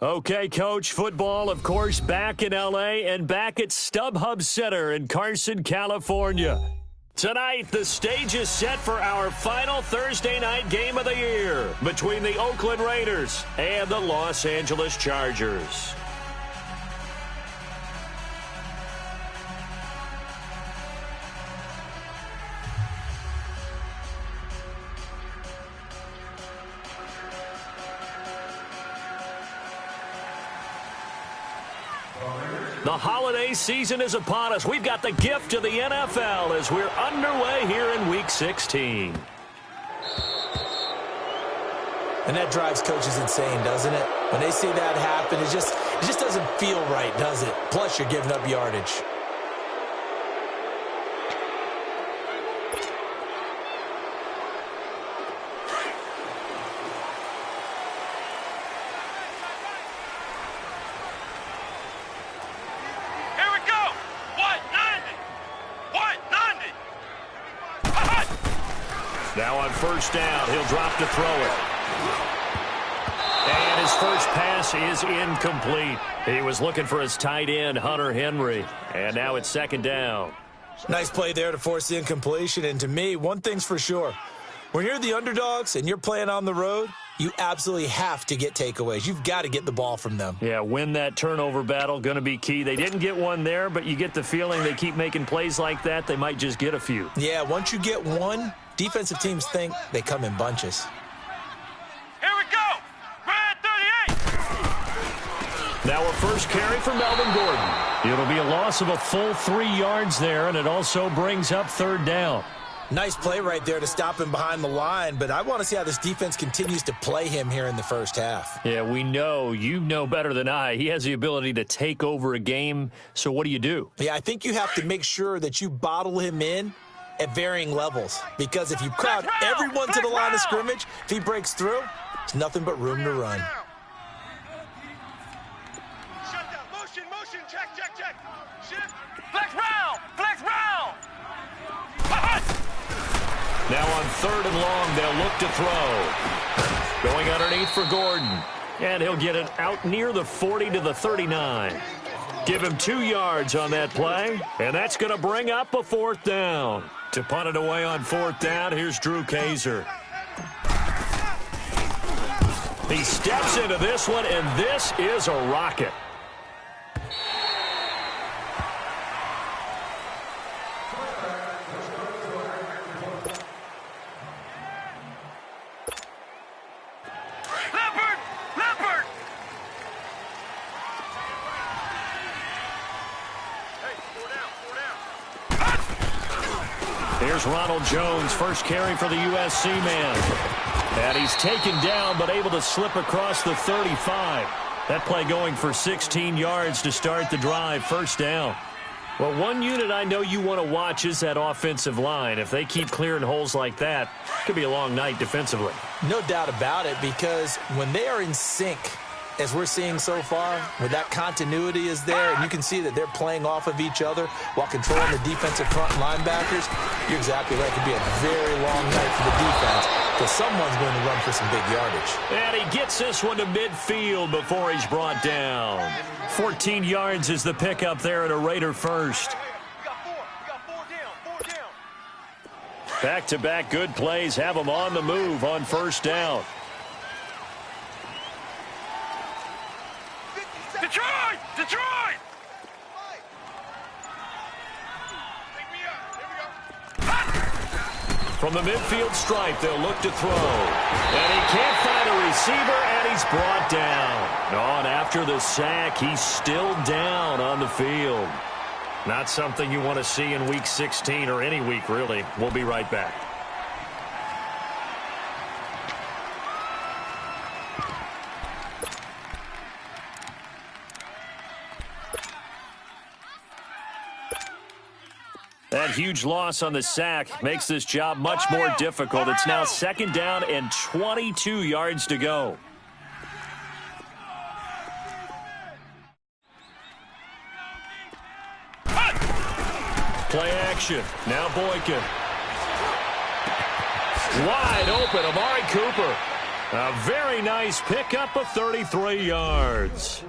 Okay, Coach, football, of course, back in L.A. and back at StubHub Center in Carson, California. Tonight, the stage is set for our final Thursday night game of the year between the Oakland Raiders and the Los Angeles Chargers. The holiday season is upon us. We've got the gift of the NFL as we're underway here in Week 16. And that drives coaches insane, doesn't it? When they see that happen, it just doesn't feel right, does it? Plus, you're giving up yardage. Now on first down, he'll drop to throw it. And his first pass is incomplete. He was looking for his tight end, Hunter Henry. And now it's second down. Nice play there to force the incompletion. And to me, one thing's for sure. When you're the underdogs and you're playing on the road, you absolutely have to get takeaways. You've got to get the ball from them. Yeah, win that turnover battle, going to be key. They didn't get one there, but you get the feeling they keep making plays like that, they might just get a few. Yeah, once you get one, defensive teams think they come in bunches. Here we go! Red 38! Now a first carry for Melvin Gordon. It'll be a loss of a full 3 yards there, and it also brings up third down. Nice play right there to stop him behind the line, but I want to see how this defense continues to play him here in the first half. Yeah, we know. You know better than I. He has the ability to take over a game, so what do you do? Yeah, I think you have to make sure that you bottle him in at varying levels, because if you crowd everyone to the line of scrimmage, if he breaks through, it's nothing but room to run. Shut down. Motion, check. Shift. Flex round. Now on third and long, they'll look to throw. Going underneath for Gordon. And he'll get it out near the 40 to the 39. Give him 2 yards on that play, and that's going to bring up a fourth down. To punt it away on fourth down, here's Drew Kaiser. He steps into this one, and this is a rocket. Here's Ronald Jones, first carry for the USC man. And he's taken down but able to slip across the 35. That play going for 16 yards to start the drive, first down. Well, one unit I know you want to watch is that offensive line. If they keep clearing holes like that, it could be a long night defensively. No doubt about it, because when they are in sync, as we're seeing so far, where that continuity is there, and you can see that they're playing off of each other while controlling the defensive front linebackers, you're exactly right. It could be a very long night for the defense, because someone's going to run for some big yardage. And he gets this one to midfield before he's brought down. 14 yards is the pickup there at a Raider first. We got four down. Back-to-back good plays have them on the move on first down. Detroit! From the midfield stripe, they'll look to throw. And he can't find a receiver, and he's brought down. On after the sack, he's still down on the field. Not something you want to see in Week 16 or any week, really. We'll be right back. that huge loss on the sack makes this job much more difficult. It's now 2nd down and 22 yards to go. Play action. Now Boykin. Wide open, Amari Cooper. A very nice pickup of 33 yards.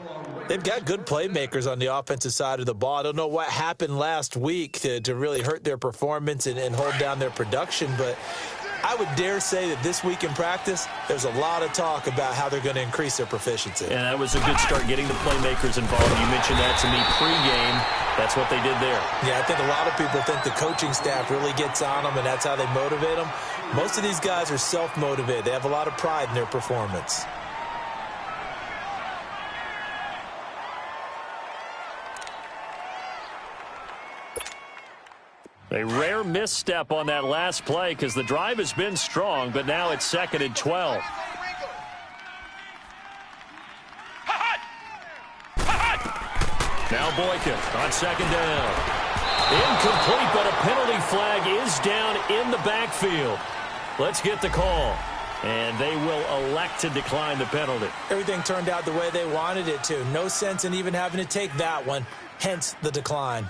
They've got good playmakers on the offensive side of the ball. I don't know what happened last week to really hurt their performance and hold down their production, but I would dare say that this week in practice, there's a lot of talk about how they're going to increase their proficiency. And that was a good start, getting the playmakers involved. You mentioned that to me pregame. That's what they did there. Yeah, I think a lot of people think the coaching staff really gets on them, and that's how they motivate them. Most of these guys are self-motivated. They have a lot of pride in their performance. A rare misstep on that last play because the drive has been strong, but now it's 2nd and 12. Now Boykin on 2nd down. Incomplete, but a penalty flag is down in the backfield. Let's get the call. And they will elect to decline the penalty. Everything turned out the way they wanted it to. No sense in even having to take that one, hence the decline.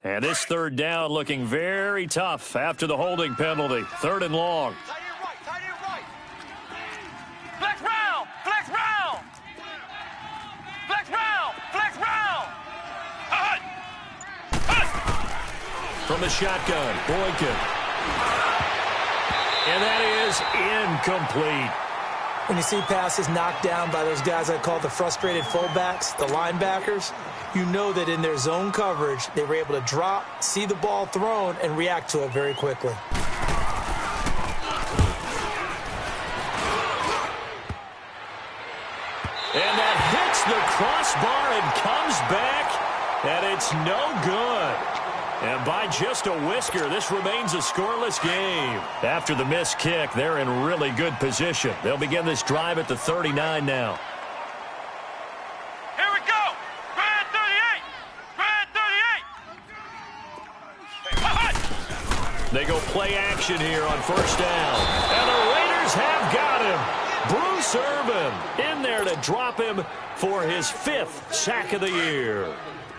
And this 3rd down looking very tough after the holding penalty. 3rd and long. Tight end right, tight end right. Flex round, flex round. Flex round, flex round. From the shotgun, Boykin. And that is incomplete. When you see passes knocked down by those guys I call the frustrated fullbacks, the linebackers, you know that in their zone coverage, they were able to drop, see the ball thrown, and react to it very quickly. And that hits the crossbar and comes back, and it's no good. And by just a whisker, this remains a scoreless game. After the missed kick, they're in really good position. They'll begin this drive at the 39 now. Here we go. Grand 38. Grand 38. They go play action here on 1st down. And the Raiders have got him. Bruce Irvin in there to drop him for his 5th sack of the year.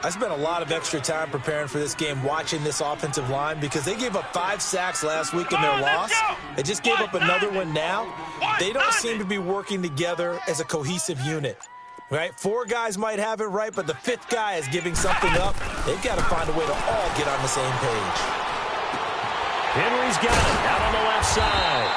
I spent a lot of extra time preparing for this game, watching this offensive line, because they gave up 5 sacks last week in their loss. They just gave up another one now. They don't seem to be working together as a cohesive unit. Right? 4 guys might have it right, but the 5th guy is giving something up. They've got to find a way to all get on the same page. Henry's got it out on the left side.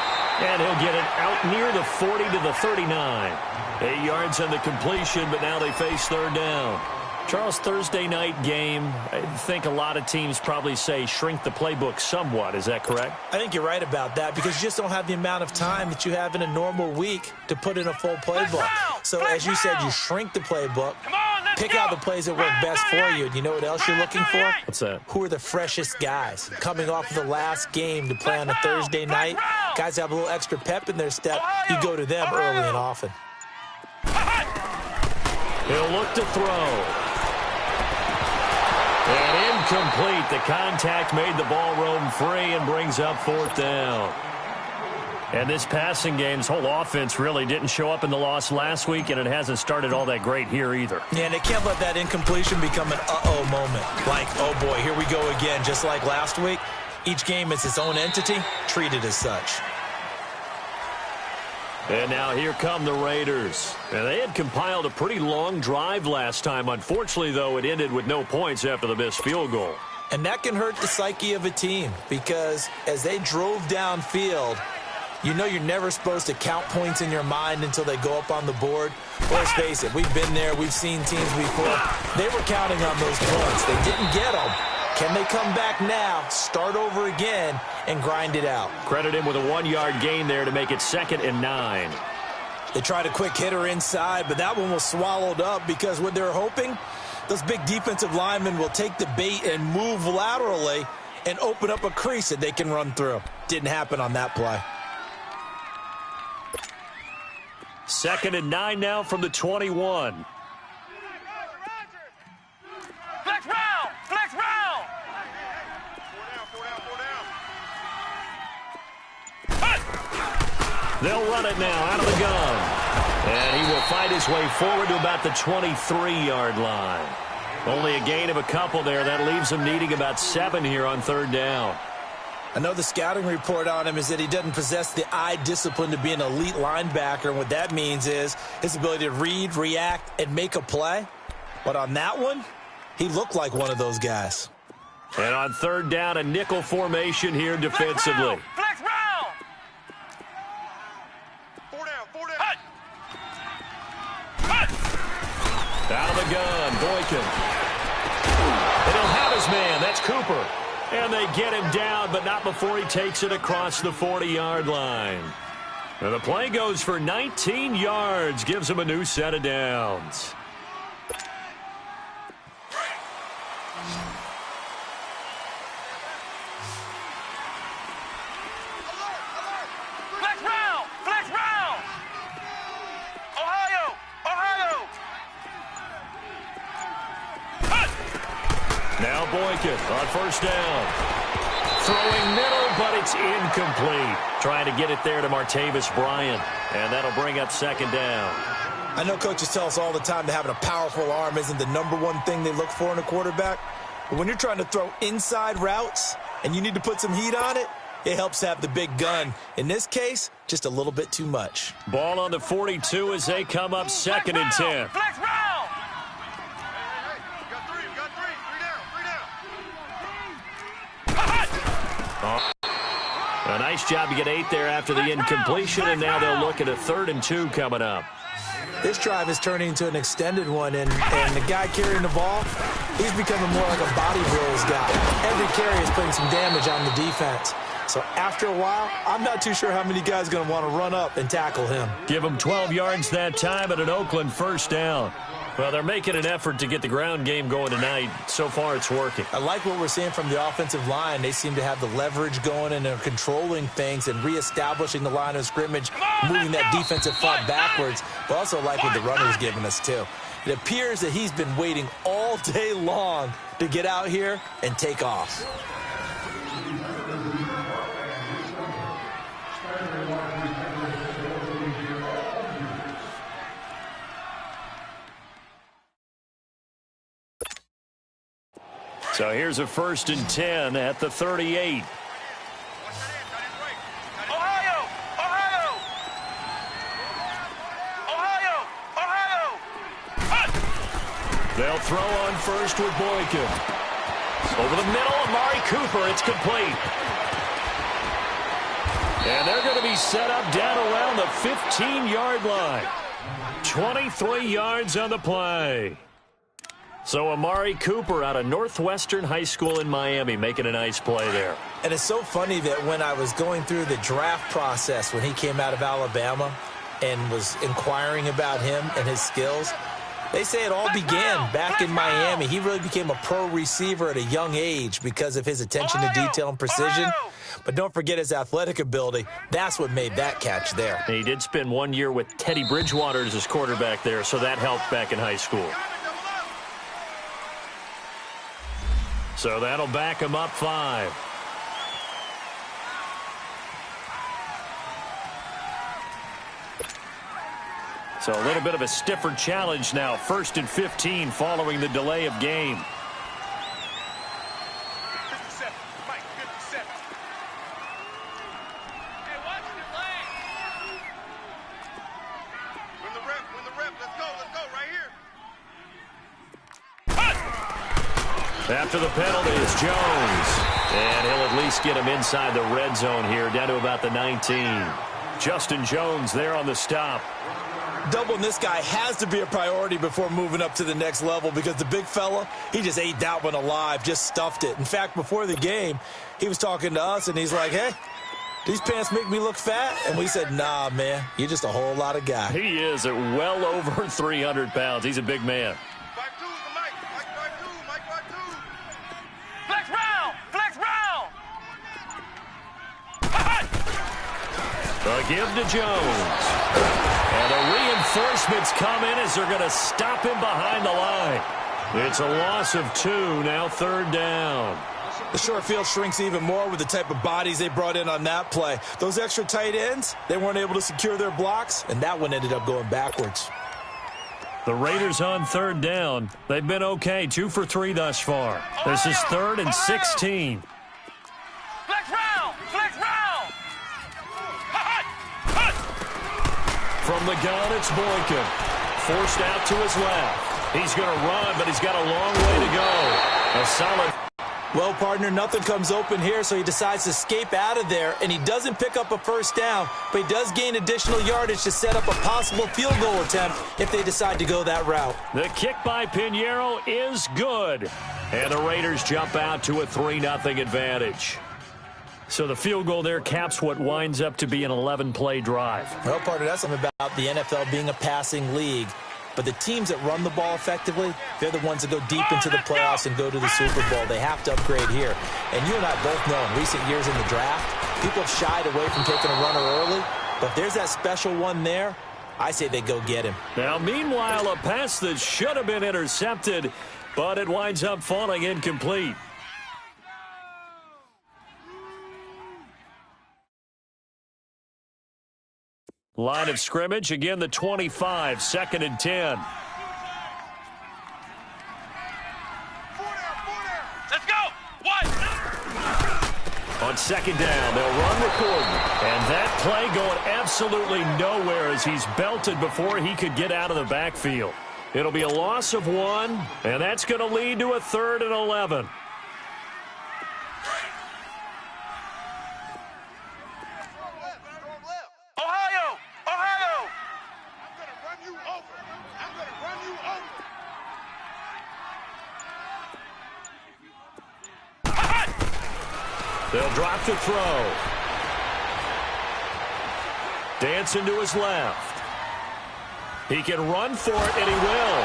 And he'll get it out near the 40 to the 39. 8 yards on the completion, but now they face 3rd down. Charles, Thursday night game, I think a lot of teams probably say shrink the playbook somewhat. Is that correct? I think you're right about that, because you just don't have the amount of time that you have in a normal week to put in a full playbook. So as you said, you shrink the playbook, pick out the plays that work best for you. And you know what else you're looking for? What's that? Who are the freshest guys coming off of the last game to play on a Thursday night? Guys have a little extra pep in their step. You go to them early and often. He'll look to throw. And incomplete. The contact made the ball roam free and brings up 4th down. And this passing game's whole offense really didn't show up in the loss last week, and it hasn't started all that great here either. Yeah, and they can't let that incompletion become an uh-oh moment. Like, oh boy, here we go again, just like last week. Each game is its own entity, treated as such. And now here come the Raiders. And they had compiled a pretty long drive last time. Unfortunately, though, it ended with no points after the missed field goal. And that can hurt the psyche of a team, because as they drove downfield, you know you're never supposed to count points in your mind until they go up on the board. Let's face it, we've been there, we've seen teams before. They were counting on those points. They didn't get them. Can they come back now, start over again, and grind it out? Credit him with a 1-yard gain there to make it 2nd and 9. They tried a quick hitter inside, but that one was swallowed up, because what they're hoping Those big defensive linemen will take the bait and move laterally and open up a crease that they can run through. Didn't happen on that play. 2nd and 9 now from the 21. Flex round! Flex round! 4 down. They'll run it now out of the gun. And he will fight his way forward to about the 23-yard line. Only a gain of a couple there. That leaves him needing about 7 here on 3rd down. I know the scouting report on him is that he doesn't possess the eye discipline to be an elite linebacker. And what that means is his ability to read, react, and make a play. But on that one, he looked like one of those guys. And on 3rd down, a nickel formation here defensively. Flex round! 4 down. Out of the gun, Boykin. And he'll have his man. That's Cooper. And they get him down, but not before he takes it across the 40-yard line. And the play goes for 19 yards, gives him a new set of downs. Flex round! Flex round! Ohio! Now Boykin on 1st down. Throwing middle, but it's incomplete. Trying to get it there to Martavis Bryant. And that'll bring up 2nd down. I know coaches tell us all the time that having a powerful arm isn't the #1 thing they look for in a quarterback. But when you're trying to throw inside routes and you need to put some heat on it, it helps have the big gun. In this case, just a little bit too much. Ball on the 42 as they come up 2nd and 10. Flex round! A nice job to get 8 there after the incompletion, and now they'll look at a 3rd and 2 coming up. This drive is turning into an extended one, and the guy carrying the ball, he's becoming more like a body drills guy. Every carry is putting some damage on the defense. So after a while, I'm not too sure how many guys are going to want to run up and tackle him. Give him 12 yards that time at an Oakland 1st down. Well, they're making an effort to get the ground game going tonight. So far, it's working. I like what we're seeing from the offensive line. They seem to have the leverage going, and they're controlling things and reestablishing the line of scrimmage, moving that defensive front backwards, but also like what the runner's giving us, too. It appears that he's been waiting all day long to get out here and take off. So here's a 1st and 10 at the 38. Ohio! They'll throw on 1st with Boykin. Over the middle, Amari Cooper. It's complete. And they're going to be set up down around the 15-yard line. 23 yards on the play. So Amari Cooper out of Northwestern High School in Miami making a nice play there. And it's so funny that when I was going through the draft process when he came out of Alabama and was inquiring about him and his skills, they say it all began back in Miami. He really became a pro receiver at a young age because of his attention to detail and precision. But don't forget his athletic ability. That's what made that catch there. And he did spend 1 year with Teddy Bridgewater as his quarterback there, so that helped back in high school. So that'll back him up 5. So a little bit of a stiffer challenge now. 1st and 15 following the delay of game. 57. Mike, 57. Hey, watch the lane. Win the rep. Let's go right here. After the penalty is Jones. And he'll at least get him inside the red zone here, down to about the 19. Justin Jones there on the stop. Doubling this guy has to be a priority before moving up to the next level because the big fella, he just ate that one alive, just stuffed it. In fact, before the game, he was talking to us, and he's like, hey, these pants make me look fat? And we said, nah, man, you're just a whole lot of guy. He is at well over 300 pounds. He's a big man. 5-2 is the mic. The give to Jones. And the reinforcements come in as they're going to stop him behind the line. It's a loss of 2, now 3rd down. The short field shrinks even more with the type of bodies they brought in on that play. Those extra tight ends, they weren't able to secure their blocks, and that one ended up going backwards. The Raiders on 3rd down. They've been okay, 2 for 3 thus far. This is 3rd and 16. Flex round! Flex round! From the gun, it's Boykin. Forced out to his left. He's going to run, but he's got a long way to go. A solid. Well, partner, nothing comes open here, so he decides to escape out of there, and he doesn't pick up a first down, but he does gain additional yardage to set up a possible field goal attempt if they decide to go that route. The kick by Pinheiro is good, and the Raiders jump out to a 3-0 advantage. So the field goal there caps what winds up to be an 11-play drive. Well, partner, that's something about the NFL being a passing league. But the teams that run the ball effectively, they're the ones that go deep into the playoffs and go to the Super Bowl. They have to upgrade here. And you and I both know in recent years in the draft, people have shied away from taking a runner early. But if there's that special one there, I say they go get him. Now, meanwhile, a pass that should have been intercepted, but it winds up falling incomplete. Line of scrimmage, again the 25, 2nd and 10. Let's go! What? On 2nd down, they'll run the Gordon. And that play going absolutely nowhere as he's belted before he could get out of the backfield. It'll be a loss of 1, and that's going to lead to a 3rd and 11. They'll drop the throw. Dancing to his left. He can run for it, and he will.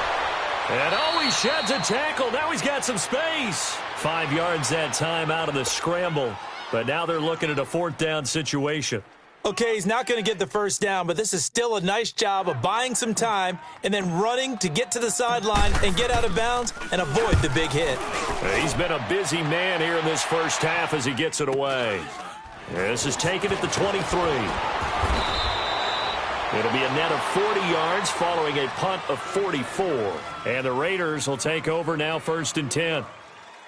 And oh, he sheds a tackle. Now he's got some space. 5 yards that time out of the scramble. But now they're looking at a 4th down situation. Okay, he's not going to get the first down, but this is still a nice job of buying some time and then running to get to the sideline and get out of bounds and avoid the big hit. He's been a busy man here in this first half as he gets it away. This is taken at the 23. It'll be a net of 40 yards following a punt of 44. And the Raiders will take over now 1st and 10.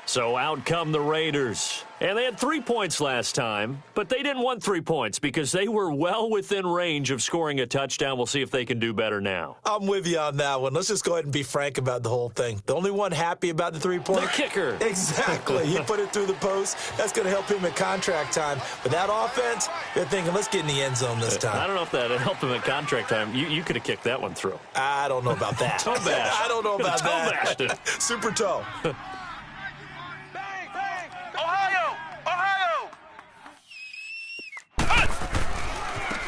So out come the Raiders. And they had 3 points last time, but they didn't want 3 points because they were well within range of scoring a touchdown. We'll see if they can do better now. I'm with you on that one. Let's just go ahead and be frank about the whole thing. The only one happy about the 3-point? The kicker. Exactly. He put it through the post. That's going to help him at contract time. But that offense, they're thinking, let's get in the end zone this time. I don't know if that helped him at contract time. You could have kicked that one through. I don't know about that. Toe bash. I don't know about that. Toe bashed it. Super toe.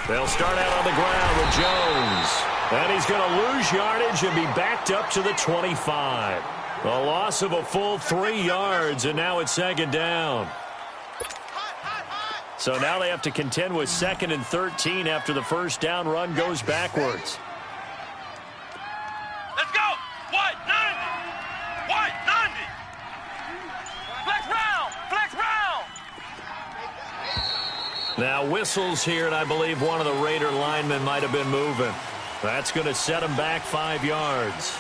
They'll start out on the ground with Jones. And he's going to lose yardage and be backed up to the 25. A loss of a full 3 yards, and now it's 2nd down. So now they have to contend with 2nd and 13 after the first down run goes backwards. Let's go! What? 90! What? 90! Flex round! Flex round! Now whistles here, and I believe one of the Raider linemen might have been moving. That's going to set him back 5 yards.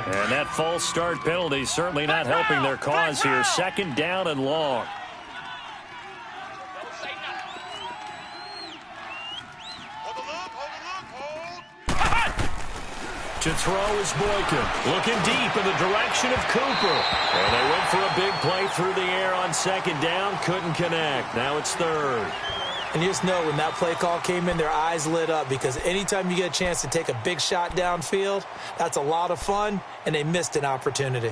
And that false start penalty certainly not helping their cause here. 2nd down and long. To throw is Boykin. Looking deep in the direction of Cooper. And they went for a big play through the air on 2nd down. Couldn't connect. Now it's 3rd. And you just know when that play call came in, their eyes lit up because anytime you get a chance to take a big shot downfield, that's a lot of fun, and they missed an opportunity.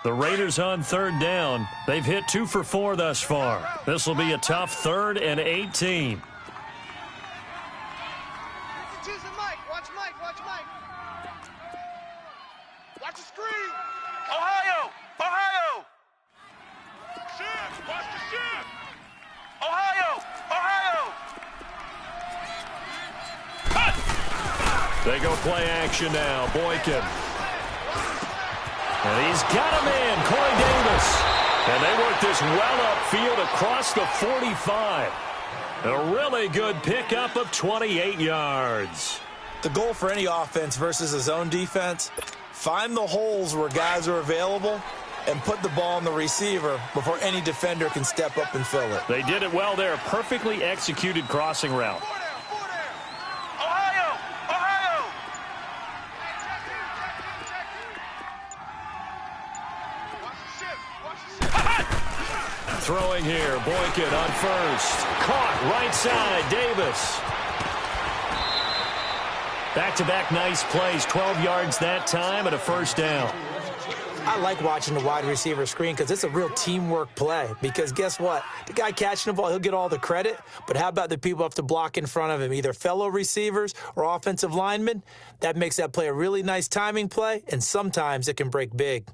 The Raiders on third down. They've hit 2 for 4 thus far. This will be a tough 3rd and 18. Watch Mike. Watch the screen. Ohio. Shift. Watch the shift. Ohio. Cut. They go play action now. Boykin. And he's got a man, Corey Davis. And they work this well upfield across the 45. A really good pickup of 28 yards. The goal for any offense versus a zone defense, find the holes where guys are available and put the ball on the receiver before any defender can step up and fill it. They did it well there. Perfectly executed crossing route. Ohio. Throwing here, Boykin on first. Caught right side, Davis. Back-to-back nice plays, 12 yards that time and a first down. I like watching the wide receiver screen because it's a real teamwork play. Because guess what? The guy catching the ball, he'll get all the credit. But how about the people who have to block in front of him, either fellow receivers or offensive linemen? That makes that play a really nice timing play, and sometimes it can break big.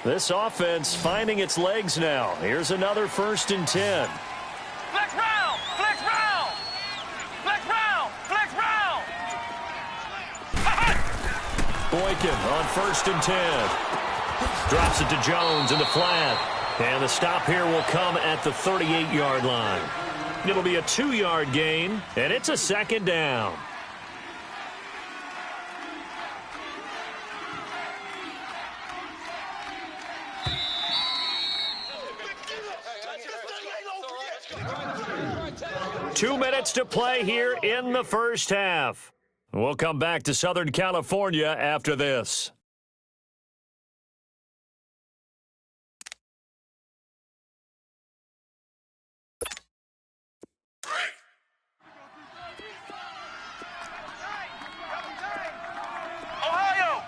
This offense finding its legs now. Here's another 1st and 10. Flex round. Boykin on 1st and 10. Drops it to Jones in the flat. And the stop here will come at the 38-yard line. It'll be a 2-yard gain, and it's a 2nd down. Two minutes to play here in the first half. We'll come back to Southern California after this. Ohio.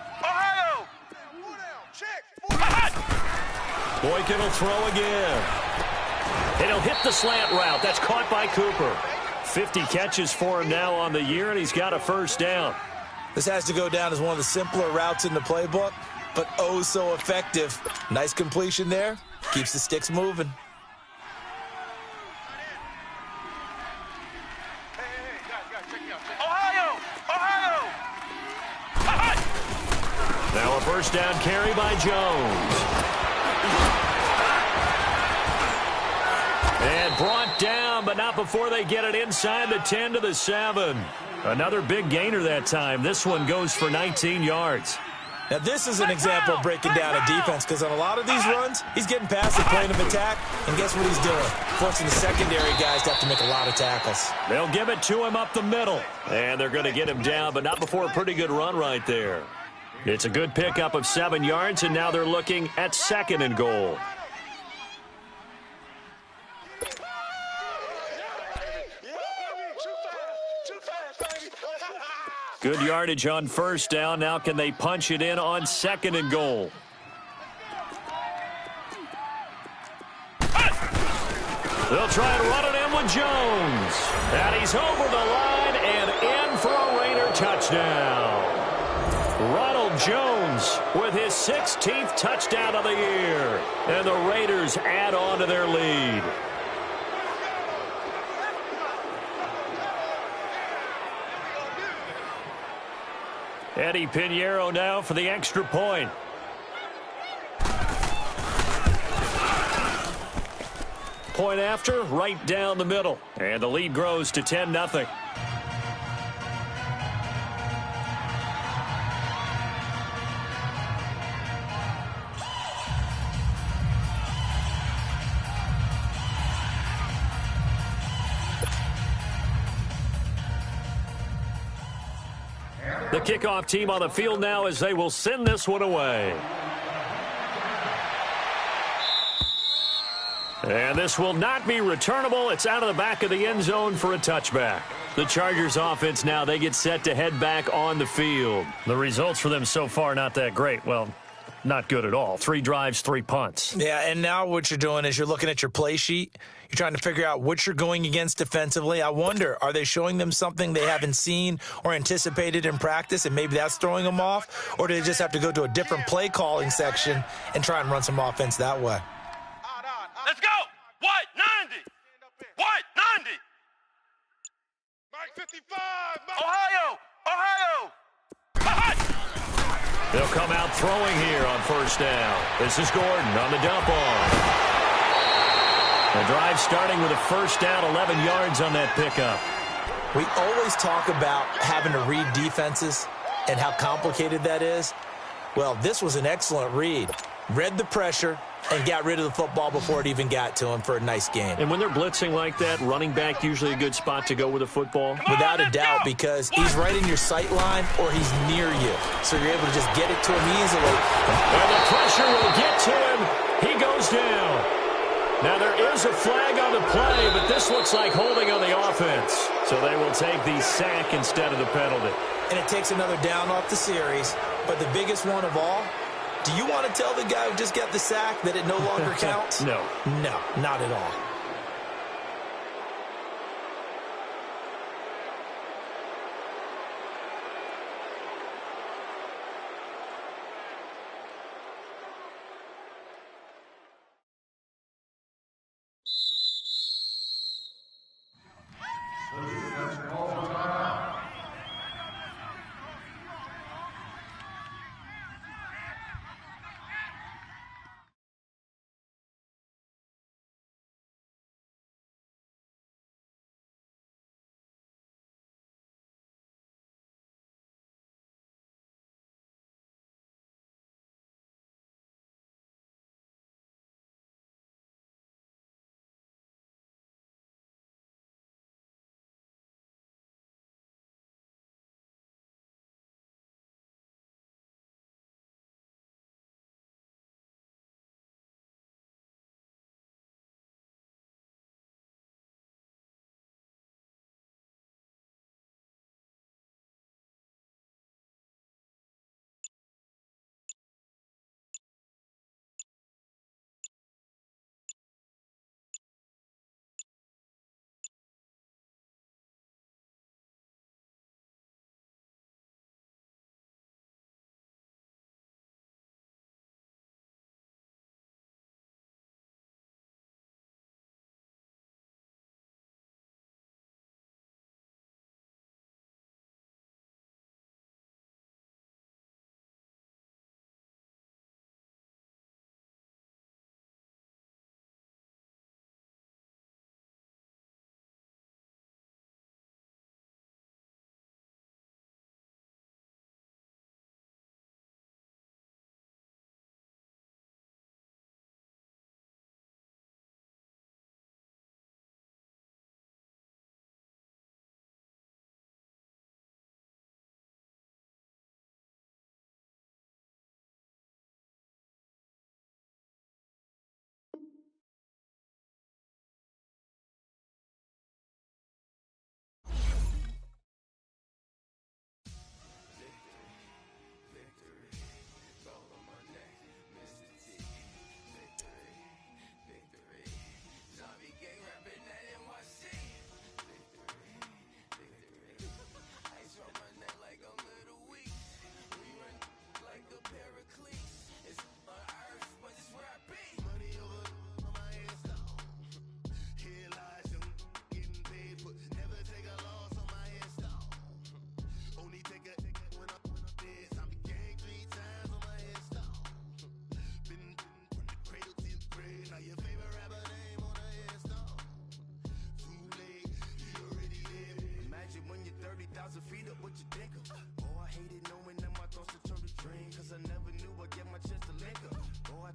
Boykin will throw again. And he'll hit the slant route. That's caught by Cooper. 50 catches for him now on the year, and he's got a first down. This has to go down as one of the simpler routes in the playbook, but oh so effective. Nice completion there. Keeps the sticks moving. Ohio. Now a first down carry by Jones. And brought down, but not before they get it inside the 10 to the 7. Another big gainer that time. This one goes for 19 yards. Now, this is an example of breaking down a defense, because on a lot of these runs, he's getting past the plane of attack, and guess what he's doing? Forcing the secondary guys to have to make a lot of tackles. They'll give it to him up the middle, and they're going to get him down, but not before a pretty good run right there. It's a good pickup of 7 yards, and now they're looking at 2nd and goal. Good yardage on first down. Now can they punch it in on 2nd and goal? They'll try and run it in with Jones. And he's over the line and in for a Raider touchdown. Ronald Jones with his 16th touchdown of the year. And the Raiders add on to their lead. Eddie Pinheiro now for the extra point. Point after, right down the middle. And the lead grows to 10-0. The kickoff team on the field now as they will send this one away. And this will not be returnable. It's out of the back of the end zone for a touchback. The Chargers offense now, they get set to head back on the field. The results for them so far not that great. Well, not good at all. 3 drives, 3 punts. Yeah, and now what you're doing is you're looking at your play sheet. You're trying to figure out what you're going against defensively. I wonder, are they showing them something they haven't seen or anticipated in practice, and maybe that's throwing them off? Or do they just have to go to a different play calling section and try and run some offense that way? Let's go. White 90. White 90. Mike 55. Ohio. They'll come out throwing here on first down. This is Gordon on the dump off. The drive starting with a first down, 11 yards on that pickup. We always talk about having to read defenses and how complicated that is. Well, this was an excellent read. Read the pressure and got rid of the football before it even got to him for a nice game. And when they're blitzing like that, running back usually a good spot to go with a football? Without a doubt, because he's right in your sight line or he's near you. So you're able to just get it to him easily. And the pressure will get to him. He goes down. Now there is a flag on the play, but this looks like holding on the offense. So they will take the sack instead of the penalty. And it takes another down off the series. But the biggest one of all, do you want to tell the guy who just got the sack that it no longer counts? No. No, not at all.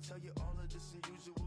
Tell you all of this unusual